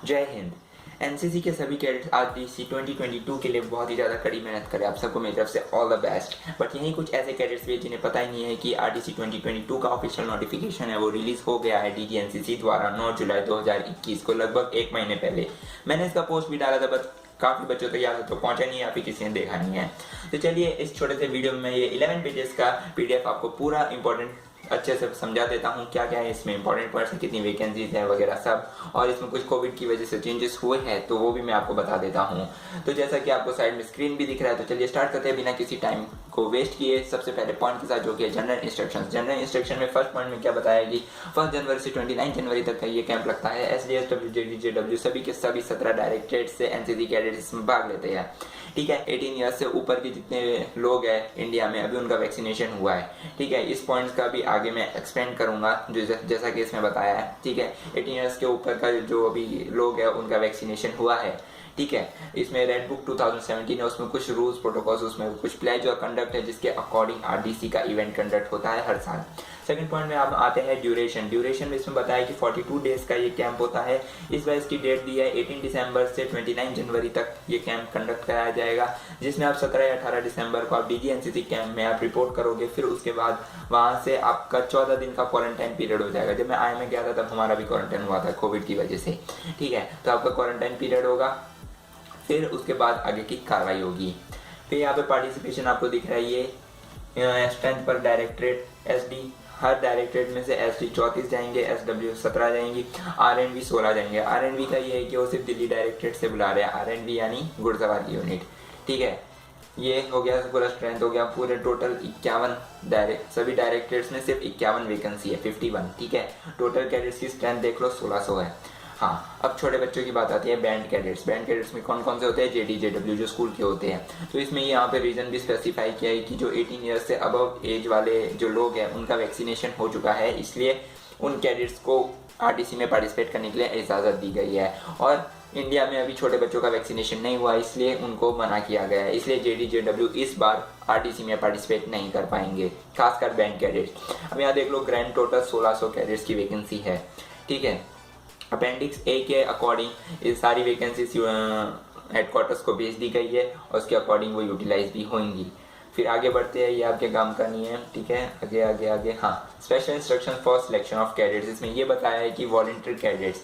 जय हिंद। एनसीसी के सभी कैडेट्स आरडीसी 2022 के लिए बहुत ही ज़्यादा कड़ी मेहनत करें। आप सबको मेरी तरफ से ऑल द बेस्ट। बट यहीं कुछ ऐसे कैडेट्स भी हैं जिन्हें पता ही नहीं है कि आरडीसी 2022 का ऑफिशियल नोटिफिकेशन है वो रिलीज़ हो गया है डीजीएनसीसी द्वारा 9 जुलाई 2021 को, लगभग 1 महीने पहले। मैंने इसका पोस्ट भी डाला था, बट काफ़ी बच्चों तक याद तो पहुंचा नहीं है या फिर किसी ने देखा नहीं है। तो चलिए इस छोटे से वीडियो में ये 11 पेजेस का पीडीएफ आपको पूरा इंपॉर्टेंट अच्छे से समझा देता हूँ क्या क्या है इसमें इंपॉर्टेंट पॉइंट्स, कितनी वैकेंसीज है वगैरह सब, और इसमें कुछ कोविड की वजह से चेंजेस हुए हैं तो वो भी मैं आपको बता देता हूँ। तो जैसा कि आपको साइड में स्क्रीन भी दिख रहा है, तो चलिए स्टार्ट करते हैं बिना किसी टाइम को वेस्ट किए सबसे पहले पॉइंट के साथ, जो कि है जनरल इंस्ट्रक्शन। जनरल इंस्ट्रक्शन में फर्स्ट पॉइंट में क्या बताया कि 1 जनवरी से 29 जनवरी तक का ये कैंप लगता है। एसडीएस डब्ल्यू सभी के सभी 17 डायरेक्टरेट से एनसीसी कैडेट्स इसमें भाग लेते हैं। ठीक है, 18 ईयर्स से ऊपर के जितने लोग हैं इंडिया में अभी उनका वैक्सीनेशन हुआ है। ठीक है, इस पॉइंट्स का भी आगे मैं एक्सपेंड करूंगा जो जैसा कि इसमें बताया है। ठीक है, 18 ईयर्स के ऊपर का जो अभी लोग हैं उनका वैक्सीनेशन हुआ है। ठीक है, इसमें रेड बुक 2017 है, उसमें कुछ रूल्स प्रोटोकॉल्स, उसमें कुछ प्लेज और कंडक्ट है जिसके अकॉर्डिंग आरडीसी का इवेंट कंडक्ट होता है हर साल। सेकंड पॉइंट में आप आते हैं ड्यूरेशन में इसमें बताया कि 42 डेज का ये कैंप होता है। इस बार इसकी डेट दी है 18 दिसंबर से 29 जनवरी तक ये कैंप कंडक्ट कराया जाएगा, जिसमें आप 17 या 18 दिसंबर को आप डीजीएनसीसी कैंप में आप रिपोर्ट करोगे। फिर उसके बाद वहाँ से आपका 14 दिन का क्वारंटाइन पीरियड हो जाएगा। जब मैं IIM गया था तब हमारा भी क्वारंटाइन हुआ था कोविड की वजह से। ठीक है, तो आपका क्वारंटाइन पीरियड होगा, फिर उसके बाद आगे की कार्रवाई होगी। फिर यहाँ पे पार्टिसिपेशन आपको दिख रहा है, ये स्ट्रेंथ पर डायरेक्टरेट एसडी, हर डायरेक्टरेट में से एसडी 34 जाएंगे, एसडब्ल्यू 17 जाएंगी, आरएनवी 16 जाएंगे। आरएनवी का ये है कि वो सिर्फ दिल्ली डायरेक्टरेट से बुला रहे हैं, आरएनवी यानी घुड़सवार की यूनिट। ठीक है, ये हो गया पूरा स्ट्रेंथ हो गया। पूरे टोटल 51 सभी डायरेक्टरेट्स में सिर्फ 51 वैकेंसी है, 51। ठीक है, टोटल कैडेट्स की स्ट्रेंथ देख लो 1600 है। हाँ, अब छोटे बच्चों की बात आती है बैंड कैडेट्स। बैंड कैडेट्स में कौन कौन से होते हैं? जेडीजेडब्ल्यू जो स्कूल के होते हैं। तो इसमें यहाँ पे रीजन भी स्पेसिफाई किया है कि जो 18 ईयर्स से अबव एज वाले जो लोग हैं उनका वैक्सीनेशन हो चुका है, इसलिए उन कैडेट्स को आरडीसी में पार्टिसिपेट करने के लिए इजाज़त दी गई है। और इंडिया में अभी छोटे बच्चों का वैक्सीनेशन नहीं हुआ, इसलिए उनको मना किया गया है, इसलिए जेडीजेडब्ल्यू इस बार आरडीसी में पार्टिसिपेट नहीं कर पाएंगे, खासकर बैंड कैडेट्स। अब यहाँ देख लो, ग्रैंड टोटल 1600 कैडेट्स की वैकेंसी है। ठीक है, अपेंडिक्स ए के अकॉर्डिंग ये सारी वैकेंसीज हेडक्वार्टर्स को भेज दी गई है और उसके अकॉर्डिंग वो यूटिलाइज भी होंगी। फिर आगे बढ़ते हैं, ये आपके काम का नहीं है। ठीक है, आगे आगे आगे। हाँ, special instruction for selection of cadets, इसमें ये बताया है कि वॉलंटियर कैडेट्स,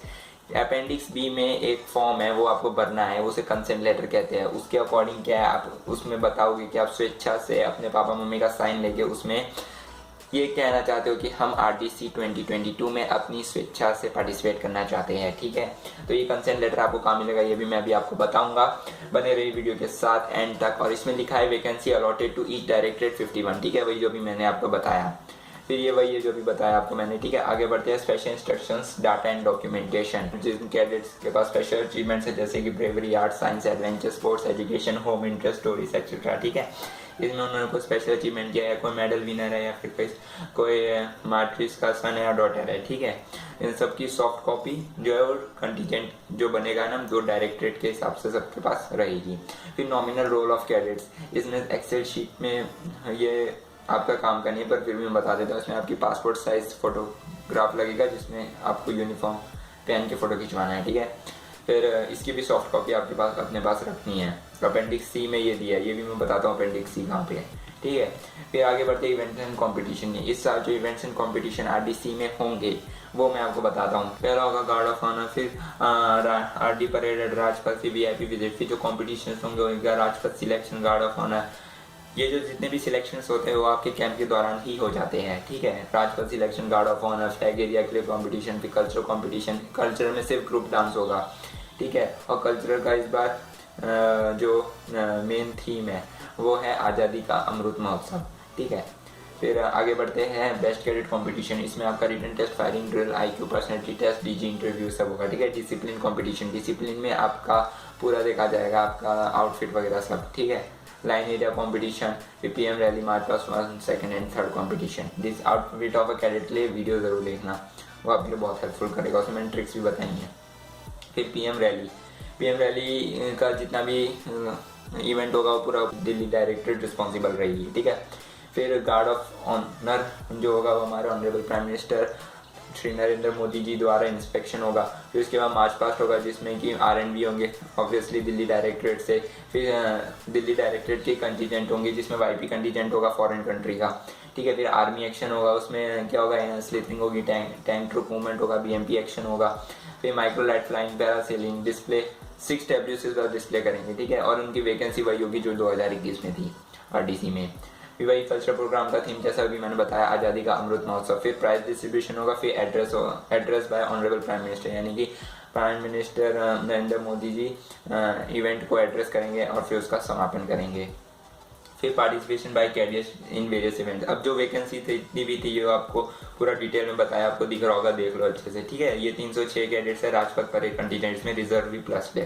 अपेंडिक्स बी में एक फॉर्म है वो आपको भरना है, उसे कंसेंट लेटर कहते हैं। उसके अकॉर्डिंग क्या है, आप उसमें बताओगे कि आप स्वेच्छा से अपने पापा मम्मी का साइन लेके उसमें ये कहना चाहते हो कि हम आरडीसी 2022 में अपनी स्वेच्छा से पार्टिसिपेट करना चाहते हैं। ठीक है, तो ये कंसेंट लेटर आपको कहाँ मिलेगा ये भी मैं अभी आपको बताऊंगा, बने रही वीडियो के साथ एंड तक। और इसमें लिखा है vacancy allotted to each directorate 51। ठीक है, वही जो भी मैंने आपको बताया, फिर ये वही है जो भी बताया आपको मैंने। ठीक है, आगे बढ़ते हैं। Special instructions data and documentation, जिन कैडेट्स के पास स्पेशल अचीवमेंट्स है जैसे कि bravery, art, science, adventure, sports, education, home interest, stories etcetera. ठीक है, इसमें उन्होंने कोई स्पेशल अचीवमेंट किया है, कोई मेडल विनर है या फिर कोई मार्टिस का सन है या डॉटर है। ठीक है, इन सब की सॉफ्ट कॉपी जो है वो कंटीजेंट जो बनेगा ना, जो डायरेक्टरेट के हिसाब से सबके पास रहेगी। फिर नॉमिनल रोल ऑफ कैडेट्स, इसमें एक्सेल शीट में ये आपका काम का नहीं है पर फिर भी मैं बता देता हूँ। इसमें आपकी पासपोर्ट साइज फोटोग्राफ लगेगा जिसमें आपको यूनिफॉर्म पहन के फ़ोटो खिंचवाना है। ठीक है, फिर इसकी भी सॉफ्ट कॉपी आपके पास अपने पास रखनी है। अपेंडिक्स सी में ये दिया है, ये भी मैं बताता हूँ अपेंडिक्स सी कहाँ पे है। ठीक है, फिर आगे बढ़ते इवेंट्स एंड कॉम्पिटिशन। इस साल जो इवेंट्स एंड कॉम्पिटिशन आरडीसी में होंगे वो मैं आपको बताता हूँ। पहला होगा गार्ड ऑफ ऑनर, फिर RD parade, Rajpath, VIP visit. फिर जो कॉम्पिटिशन होंगे Rajpath selection, guard of honour, ये जो जितने भी सिलेक्शंस होते हैं वो आपके कैंप के दौरान ही हो जाते हैं। ठीक है, Rajpath selection, guard of honour, flag area के लिए कॉम्पिटिशन, फिर कल्चरल कॉम्पिटिशन। कल्चरल में सिर्फ ग्रुप डांस होगा। ठीक है, और कल्चरल का इस बार जो मेन थीम है वो है आज़ादी का अमृत महोत्सव। ठीक है, फिर आगे बढ़ते हैं। बेस्ट कैडेट कंपटीशन, इसमें आपका written test, firing drill, IQ, personality test, DG interview सब होगा। ठीक है, डिसिप्लिन कंपटीशन, डिसिप्लिन में आपका पूरा देखा जाएगा, आपका आउटफिट वगैरह सब। ठीक है, line area competition, PM rally, march past 1, 2 and 3 competition. This outfit of a cadet लिए वीडियो जरूर देखना, वो आपके लिए बहुत हेल्पफुल करेगा, उसमें मैंने ट्रिक्स भी बताई हैं। फिर पीएम रैली का जितना भी इवेंट होगा वो पूरा दिल्ली डायरेक्टरेट रिस्पॉन्सिबल रहेगी। ठीक है, फिर गार्ड ऑफ ऑनर जो होगा वो हमारे honourable prime minister Shri Narendra Modi ji द्वारा इंस्पेक्शन होगा। फिर उसके बाद मार्च पास्ट होगा जिसमें कि R&B होंगे ऑब्वियसली दिल्ली डायरेक्टरेट से। फिर दिल्ली डायरेक्टरेट के कंटीजेंट होंगे जिसमें YP कंटीजेंट होगा फॉरेन कंट्री का, ठीक है। फिर आर्मी एक्शन होगा, उसमें क्या होगा, स्लीपिंग होगी, टैंक ट्रुप मूवमेंट होगा, BMP एक्शन होगा। फिर micro light flying, parasailing, display 6 WCs का डिस्प्ले करेंगे, ठीक है। और उनकी वैकेंसी वही होगी जो 2021 में थी RDC में। फिर वही कल्चरल प्रोग्राम का थीम जैसा अभी मैंने बताया, आज़ादी का अमृत महोत्सव। फिर प्राइज डिस्ट्रीब्यूशन होगा, फिर एड्रेस होगा, address by honourable prime minister, यानी कि prime minister Narendra Modi ji event को एड्रेस करेंगे और फिर उसका समापन करेंगे। फिर participation by cadets in various events. अब जो वैकेंसी दी हुई थी ये आपको पूरा डिटेल में बताया, आपको दिख रहा होगा, देख लो अच्छे से, ठीक है। ये 306 कैडेट्स है राजपथ परेड कंटीजेंट्स में, रिजर्व भी प्लस है,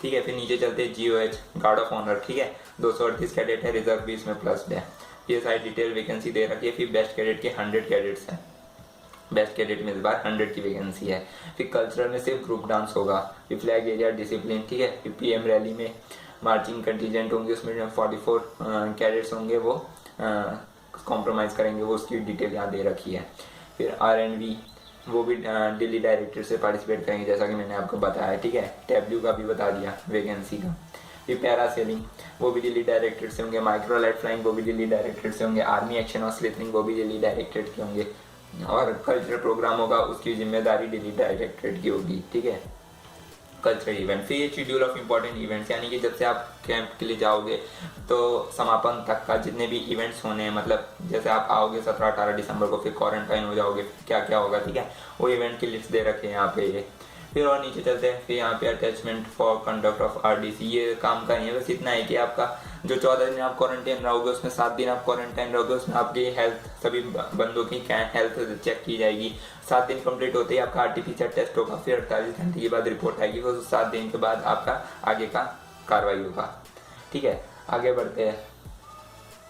ठीक है। फिर नीचे चलते हैं GOH गार्ड ऑफ ऑनर, ठीक है, 238 कैडेट है, रिजर्व भी इसमें प्लस है। ये सारी डिटेल वैकेंसी दे रखी है। फिर बेस्ट कैडेट के 100 कैडेट्स हैं, बेस्ट कैडेट में इस बार 100 की वैकेंसी है। फिर कल्चरल में सिर्फ ग्रुप डांस होगा। फिर फ्लैग एरिया डिसिप्लिन, ठीक है। फिर PM रैली में मार्चिंग कंटीजेंट होंगे, उसमें 44 कैडेट्स होंगे, वो कॉम्प्रोमाइज़ करेंगे, वो उसकी डिटेल यहाँ दे रखी है। फिर R&B वो भी दिल्ली डायरेक्टर से पार्टिसिपेट करेंगे जैसा कि मैंने आपको बताया, ठीक है। टैब्लू का भी बता दिया वैकेंसी का। फिर पैरासेलिंग वो भी दिल्ली डायरेक्टरेट से होंगे, माइक्रो लाइट फ्लाइंग वो भी दिल्ली डायरेक्टरेट से होंगे, आर्मी एक्शन और स्लिथरिंग वो भी दिल्ली डायरेक्टरेट के होंगे, और कल्चरल प्रोग्राम होगा उसकी जिम्मेदारी दिल्ली डायरेक्टरेट की होगी, ठीक है। कल्चरल इवेंट, फिर ये शेड्यूल ऑफ इम्पोर्टेंट इवेंट्स, यानी कि जब से आप कैंप के लिए जाओगे तो समापन तक का जितने भी इवेंट्स होने हैं, मतलब जैसे आप आओगे 17-18 दिसंबर को, फिर क्वारंटाइन हो जाओगे, क्या क्या होगा, ठीक है, वो इवेंट की लिस्ट दे रखे हैं यहाँ पे ये। फिर और नीचे चलते हैं, फिर यहाँ पे attachment for conduct of RDC, ये काम का नहीं है, बस इतना है कि आपका जो 14 दिन आप क्वारंटाइन रहोगे उसमें 7 दिन आप क्वारंटाइन रहोगे, उसमें आपकी हेल्थ सभी बंदों की हेल्थ चेक की जाएगी। 7 दिन कंप्लीट होते ही आपका RT-PCR टेस्ट होगा, फिर 48 घंटे के बाद रिपोर्ट आएगी, फिर 7 दिन के बाद आपका आगे का कार्रवाई होगा, ठीक है। आगे बढ़ते हैं,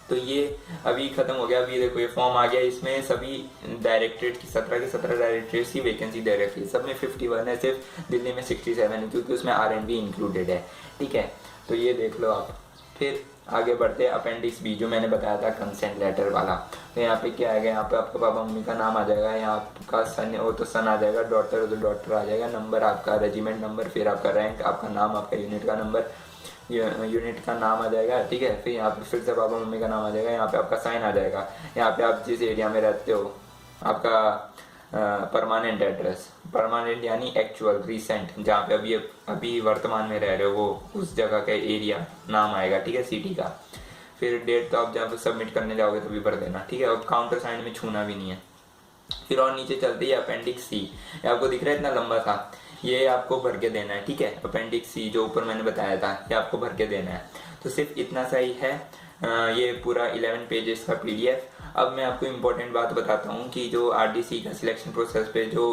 तो ये अभी खत्म हो गया। अभी देखो ये फॉर्म आ गया, इसमें सभी डायरेक्टरेट की 17 के 17 डायरेक्टरेट्स की वैकेंसी दे रखी है, सब में 51 है, सिर्फ दिल्ली में 67 है क्योंकि उसमें R&B इंक्लूडेड है, ठीक है। तो ये देख लो आप। फिर आगे बढ़ते हैं, अपेंडिक्स B जो मैंने बताया था कंसेंट लेटर वाला। तो यहाँ पे क्या आएगा, यहाँ पे आपका पापा मम्मी का नाम आ जाएगा, यहाँ आपका सन हो तो सन आ जाएगा, डॉटर हो तो डॉटर आ जाएगा, नंबर आपका रेजिमेंट नंबर, फिर आपका रैंक, आपका नाम, आपका यूनिट का नंबर, यूनिट का नाम आ जाएगा, ठीक है। फिर यहाँ पे फिर से पापा मम्मी का नाम आ जाएगा, यहाँ पे आपका साइन आ जाएगा, यहाँ पे आप जिस एरिया में रहते हो आपका परमानेंट एड्रेस, परमानेंट यानी एक्चुअल रिसेंट, जहाँ पे अभी वर्तमान में रह रहे हो वो उस जगह का एरिया नाम आएगा, ठीक है, सिटी का। फिर डेट तो आप जहाँ पे सबमिट करने जाओगे तभी भर देना, ठीक है, और काउंटर साइन में छूना भी नहीं है। फिर और नीचे चलते ही अपेंडिक्स C, आपको दिख रहा है इतना लंबा था, ये आपको भर के देना है, ठीक है। अपेंडिक्स C जो ऊपर मैंने बताया था ये आपको भर के देना है, तो सिर्फ इतना सा ही है। ये पूरा 11 पेजेस का PDF। अब मैं आपको इम्पोर्टेंट बात बताता हूँ कि जो RDC का सिलेक्शन प्रोसेस पे जो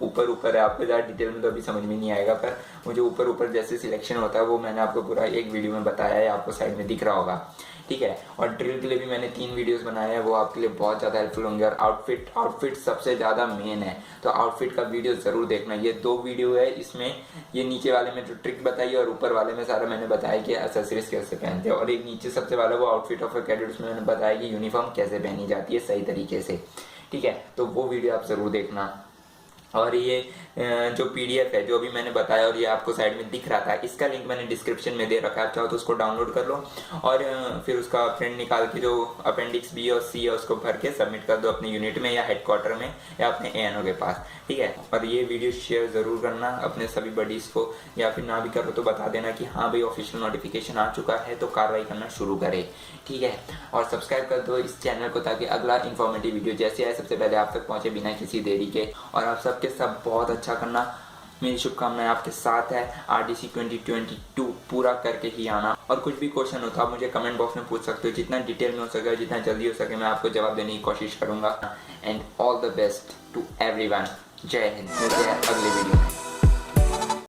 ऊपर है, आपको ज़्यादा डिटेल में तो अभी समझ में नहीं आएगा, पर मुझे ऊपर जैसे सिलेक्शन होता है वो मैंने आपको पूरा एक वीडियो में बताया है, आपको साइड में दिख रहा होगा, ठीक है। और ड्रिल के लिए भी मैंने 3 वीडियोस बनाए हैं, वो आपके लिए बहुत ज़्यादा हेल्पफुल होंगे। और आउटफिट सबसे ज़्यादा मेन है, तो आउटफिट का वीडियो ज़रूर देखना। ये 2 वीडियो है, इसमें ये नीचे वाले में जो ट्रिक बताई है और ऊपर वाले में सारा मैंने बताया कि एक्सेसरीज कैसे पहनते हैं, और एक नीचे सबसे वाला वो आउटफिट ऑफ अ कैडेट, उसमें मैंने बताया कि यूनिफॉर्म कैसे पहनी जाती है सही तरीके से, ठीक है। तो वो वीडियो आप ज़रूर देखना। और ये जो PDF है जो अभी मैंने बताया और ये आपको साइड में दिख रहा था, इसका लिंक मैंने डिस्क्रिप्शन में दे रखा है, आप चाहो तो उसको डाउनलोड कर लो और फिर उसका प्रिंट निकाल के जो अपेंडिक्स B और C है उसको भर के सबमिट कर दो अपने यूनिट में या हेडक्वार्टर में या अपने ANO के पास, ठीक है। और ये वीडियो शेयर ज़रूर करना अपने सभी बडीज़ को, या फिर ना भी करो तो बता देना कि हाँ भाई ऑफिशियल नोटिफिकेशन आ चुका है तो कार्रवाई करना शुरू करे, ठीक है। और सब्सक्राइब कर दो इस चैनल को ताकि अगला इन्फॉर्मेटिव वीडियो जैसे आए सबसे पहले आप तक पहुँचे बिना किसी देरी के। और आप सबके सब बहुत अच्छा करना, मेरी शुभकामनाएं आपके साथ है। RDC 2022 पूरा करके ही आना। और कुछ भी क्वेश्चन हो तो आप मुझे कमेंट बॉक्स में पूछ सकते हो, जितना डिटेल में हो सके जितना जल्दी हो सके मैं आपको जवाब देने की कोशिश करूंगा। And all the best to everyone. जय हिंद। मिलते हैं अगले वीडियो में।